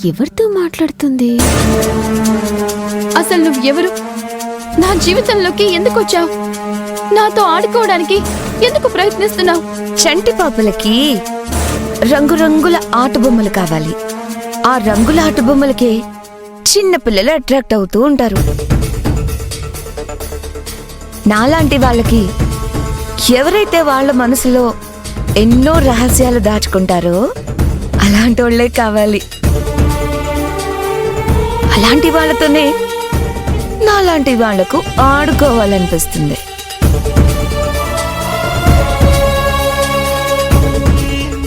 ఎవరితో మాట్లాడుతుంది? అసలు నువ్వు ఎవరు? నా జీవితంలోకి ఎందుకు వచ్చావు? నాతో ఆడుకోవడానికి ఎందుకు ప్రయత్నిస్తున్నావు? చంటి పాపలకి రంగురంగుల ఆట బొమ్మలు కావాలి. ఆ రంగుల ఆట బొమ్మలకే చిన్న పిల్లలు అట్రాక్ట్ అవుతూ ఉంటారు. నాలాంటి వాళ్ళకి ఎవరైతే వాళ్ళ మనసులో ఎన్నో రహస్యాలు దాచుకుంటారో అలాంటి వాళ్ళే కావాలి. అలాంటి వాళ్ళతోనే నాలాంటి వాళ్లకు ఆడుకోవాలనిపిస్తుంది.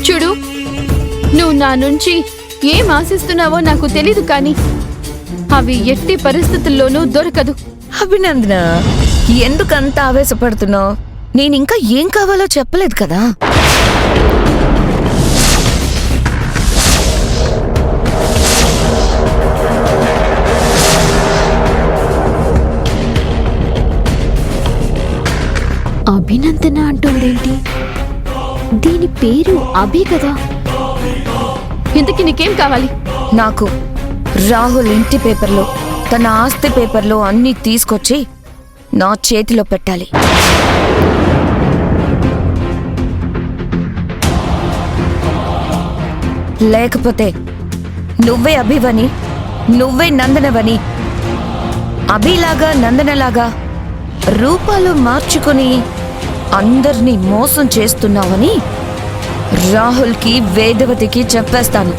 చూడు, నువ్వు నా నుంచి ఏం ఆశిస్తున్నావో నాకు తెలీదు, కానీ అవి ఎట్టి పరిస్థితుల్లోనూ దొరకదు. అభినందన, ఎందుకంత ఆవేశపడుతున్నావు? నేనింకా ఏం కావాలో చెప్పలేదు కదా. అభినందన అంటుందేంటి? దీని పేరు అభి కదా. ఇంతకీ నీకేం కావాలి? నాకు రాహుల్ ఇంటి పేపర్లో, తన ఆస్తి పేపర్లో అన్నీ తీసుకొచ్చి నా చేతిలో పెట్టాలి. లేకపోతే నువ్వే అభివని, నువ్వే నందనవని, అభిలాగా నందనలాగా రూపాలు మార్చుకుని అందర్నీ మోసం చేస్తున్నావని రాహుల్కి, వేదవతికి చెప్పేస్తాను.